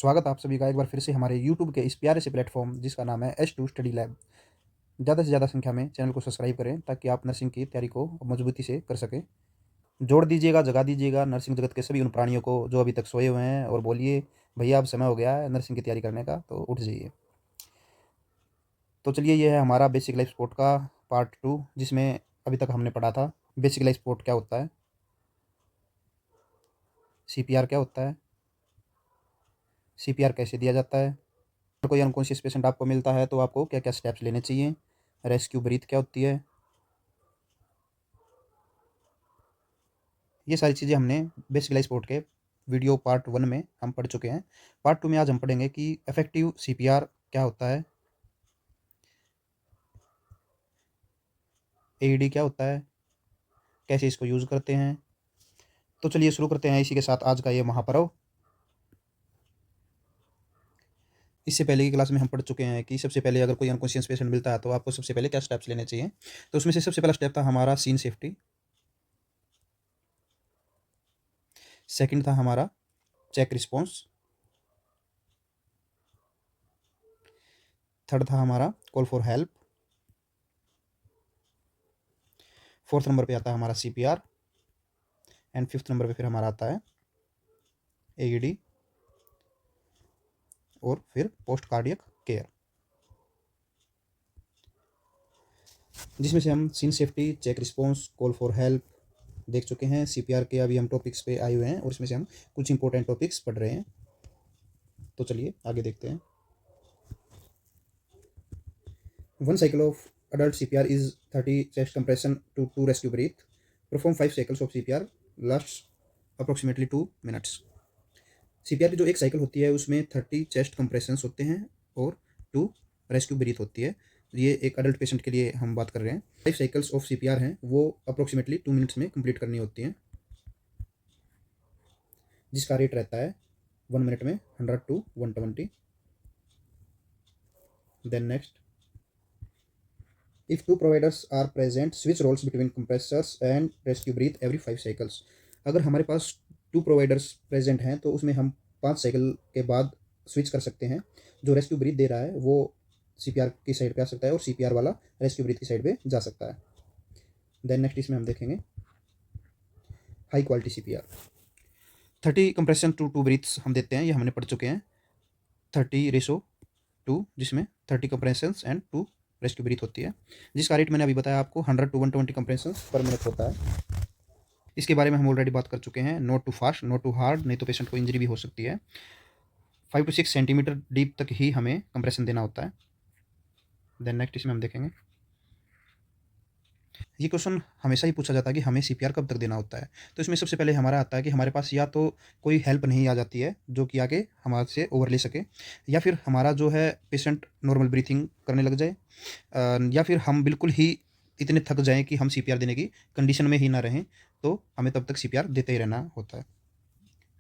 स्वागत है आप सभी का एक बार फिर से हमारे यूट्यूब के इस प्यारे से प्लेटफॉर्म जिसका नाम है एच टू स्टडी लैब। ज़्यादा से ज़्यादा संख्या में चैनल को सब्सक्राइब करें ताकि आप नर्सिंग की तैयारी को मजबूती से कर सकें। जोड़ दीजिएगा, जगा दीजिएगा नर्सिंग जगत के सभी उन प्राणियों को जो अभी तक सोए हुए हैं और बोलिए भैया अब समय हो गया है नर्सिंग की तैयारी करने का, तो उठ जाइए। तो चलिए, ये है हमारा बेसिक लाइफ सपोर्ट का पार्ट 2, जिसमें अभी तक हमने पढ़ा था बेसिक लाइफ सपोर्ट क्या होता है, सीपीआर क्या होता है, सीपीआर कैसे दिया जाता है, अगर कोई अनकॉन्शियस पेशेंट आपको मिलता है तो आपको क्या क्या स्टेप्स लेने चाहिए, रेस्क्यू ब्रीथ क्या होती है। ये सारी चीज़ें हमने बेसिक लाइफ सपोर्ट के वीडियो पार्ट 1 में हम पढ़ चुके हैं। पार्ट 2 में आज हम पढ़ेंगे कि इफेक्टिव सीपीआर क्या होता है, एईडी क्या होता है, कैसे इसको यूज़ करते हैं। तो चलिए शुरू करते हैं इसी के साथ आज का ये महापर्व। इससे पहले की क्लास में हम पढ़ चुके हैं कि सबसे पहले अगर कोई अनकॉन्शियस पेशेंट मिलता है तो आपको सबसे पहले क्या स्टेप्स लेने चाहिए। तो उसमें से सबसे पहला स्टेप था हमारा सीन सेफ्टी, सेकंड था हमारा चेक रिस्पॉन्स, थर्ड था हमारा call for help, fourth number पे आता है हमारा सीपीआर एंड फिफ्थ नंबर पे फिर हमारा आता है एईडी और फिर पोस्ट कार्डियक केयर। जिसमें से हम scene safety, check response, call for help देख चुके हैं। सीपीआर के अभी हम टॉपिक्स पे आए हुए हैं और इसमें से हम कुछ इंपॉर्टेंट टॉपिक्स पढ़ रहे हैं। तो चलिए आगे देखते हैं। One cycle of adult CPR is 30 chest compression to 2 rescue breath. Perform 5 cycles of CPR, lasts approximately 2 minutes. CPR की जो एक साइकिल होती है उसमें 30 चेस्ट कंप्रेशंस होते हैं और 2 रेस्क्यू ब्रीथ होती है। ये एक अडल्ट पेशेंट के लिए हम बात कर रहे हैं। 5 साइकिल्स ऑफ सीपीआर हैं वो अप्रोक्सीमेटली 2 मिनट्स में कंप्लीट करनी होती हैं, जिसका रेट रहता है 1 मिनट में 100 to 120। Then next, if two providers are present, switch roles between compressors and rescue breath every 5 cycles. अगर हमारे पास 2 प्रोवाइडर्स प्रेजेंट हैं तो उसमें हम 5 साइकिल के बाद स्विच कर सकते हैं। जो रेस्क्यू ब्रीथ दे रहा है वो सीपीआर की साइड पे आ सकता है और सीपीआर वाला रेस्क्यू ब्रीथ की साइड पे जा सकता है। देन नेक्स्ट इसमें हम देखेंगे high quality CPR. 30 compression to 2 breaths हम देते हैं, ये हमने पढ़ चुके हैं। 30:2 जिसमें 30 कंप्रेशंस एंड 2 रेस्क्यू ब्रीथ होती है, जिसका रेट मैंने अभी बताया आपको 100 to 120 कंप्रेशंस पर मिनट होता है। इसके बारे में हम ऑलरेडी बात कर चुके हैं। Not too fast, not too hard, नहीं तो पेशेंट को इंजरी भी हो सकती है। 5 to 6 सेंटीमीटर डीप तक ही हमें कंप्रेशन देना होता है। देन नेक्स्ट इसमें हम देखेंगे, ये क्वेश्चन हमेशा ही पूछा जाता है कि हमें सीपीआर कब तक देना होता है। तो इसमें सबसे पहले हमारा आता है कि हमारे पास या तो कोई हेल्प नहीं आ जाती है जो कि आगे हमारे से ओवर ले सके, या फिर हमारा जो है पेशेंट नॉर्मल ब्रीथिंग करने लग जाए, या फिर हम बिल्कुल ही इतने थक जाएं कि हम सीपीआर देने की कंडीशन में ही ना रहें, तो हमें तब तक सीपीआर देते ही रहना होता है।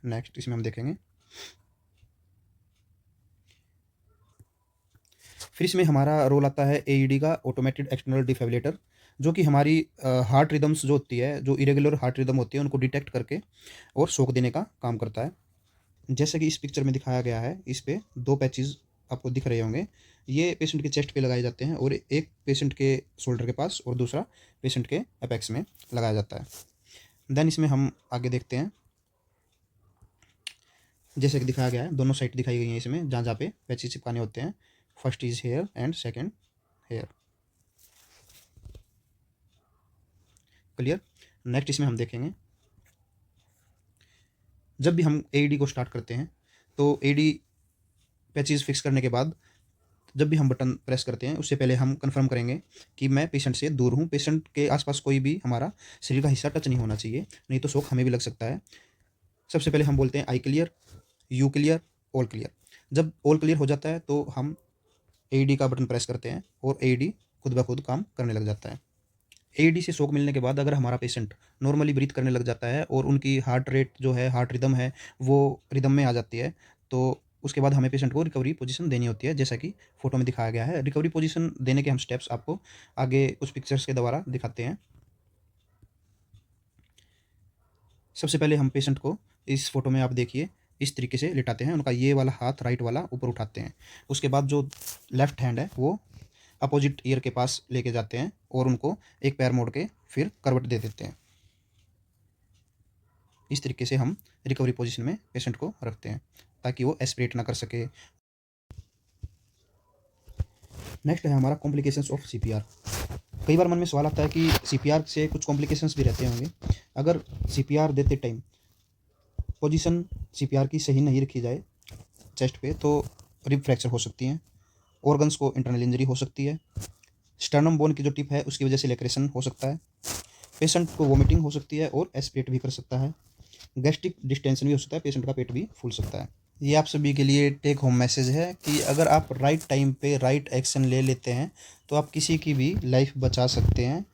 नेक्स्ट इसमें हम देखेंगे, फिर इसमें हमारा रोल आता है एईडी का, ऑटोमेटेड एक्सटर्नल डिफिब्रिलेटर, जो कि हमारी हार्ट रिदम्स जो होती है, जो इरेगुलर हार्ट रिदम होती है उनको डिटेक्ट करके और शॉक देने का काम करता है। जैसे कि इस पिक्चर में दिखाया गया है, इस पे 2 पैचेस आपको दिख रहे होंगे। ये पेशेंट के चेस्ट पे लगाए जाते हैं और एक पेशेंट के शोल्डर के पास और दूसरा पेशेंट के अपेक्स में लगाया जाता है। देन इसमें हम आगे देखते हैं, जैसे कि दिखाया गया है दोनों साइड दिखाई गई हैं इसमें, जहाँ जहाँ पे पैचेस चिपकाने होते हैं। First is here and second here. Clear. Next इसमें हम देखेंगे, जब भी हम एईडी को स्टार्ट करते हैं तो एईडी पैचेस फिक्स करने के बाद जब भी हम बटन प्रेस करते हैं उससे पहले हम कंफर्म करेंगे कि मैं पेशेंट से दूर हूँ, पेशेंट के आसपास कोई भी हमारा शरीर का हिस्सा टच नहीं होना चाहिए, नहीं तो शॉक हमें भी लग सकता है। सबसे पहले हम बोलते हैं I clear, you clear, all clear. जब ऑल क्लियर हो जाता है तो हम एईडी का बटन प्रेस करते हैं और एईडी खुद ब खुद काम करने लग जाता है। एईडी से शॉक मिलने के बाद अगर हमारा पेशेंट नॉर्मली ब्रीथ करने लग जाता है और उनकी हार्ट रेट जो है, हार्ट रिदम है, वो रिदम में आ जाती है, तो उसके बाद हमें पेशेंट को रिकवरी पोजीशन देनी होती है, जैसा कि फ़ोटो में दिखाया गया है। रिकवरी पोजीशन देने के हम स्टेप्स आपको आगे उस पिक्चर्स के द्वारा दिखाते हैं। सबसे पहले हम पेशेंट को, इस फ़ोटो में आप देखिए इस तरीके से लिटाते हैं, उनका ये वाला हाथ राइट वाला ऊपर उठाते हैं। उसके बाद जो लेफ्ट हैंड है वो अपोजिट ईयर के पास लेके जाते हैं और उनको एक पैर मोड़ के फिर करवट दे देते हैं। इस तरीके से हम रिकवरी पोजीशन में पेशेंट को रखते हैं ताकि वो एस्पिरेट ना कर सके। नेक्स्ट है हमारा कॉम्प्लिकेशंस ऑफ सीपीआर। कई बार मन में सवाल आता है कि सीपीआर से कुछ कॉम्प्लिकेशंस भी रहते होंगे। अगर सीपीआर देते टाइम पोजीशन सीपीआर की सही नहीं रखी जाए चेस्ट पे तो रिब फ्रैक्चर हो सकती हैं, ऑर्गन्स को इंटरनल इंजरी हो सकती है, स्टर्नम बोन की जो टिप है उसकी वजह से लेक्रेशन हो सकता है, पेशेंट को वोमिटिंग हो सकती है और एस्पिरेट भी कर सकता है, गैस्ट्रिक डिस्टेंशन भी हो सकता है, पेशेंट का पेट भी फूल सकता है। ये आप सभी के लिए टेक होम मैसेज है कि अगर आप राइट टाइम पे राइट एक्शन ले लेते हैं तो आप किसी की भी लाइफ बचा सकते हैं।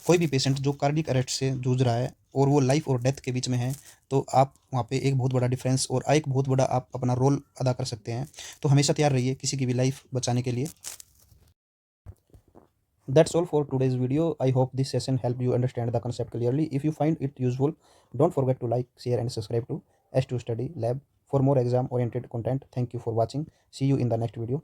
कोई भी पेशेंट जो कार्डियक अरेस्ट से जूझ रहा है और वो लाइफ और डेथ के बीच में है तो आप वहाँ पे एक बहुत बड़ा डिफरेंस और एक बहुत बड़ा आप अपना रोल अदा कर सकते हैं। तो हमेशा तैयार रहिए किसी की भी लाइफ बचाने के लिए। That's all for today's video. I hope this session helped you understand the concept clearly. If you find it useful, don't forget to like, share and subscribe to S2 Study Lab for more exam oriented content. Thank you for watching. See you in the next video.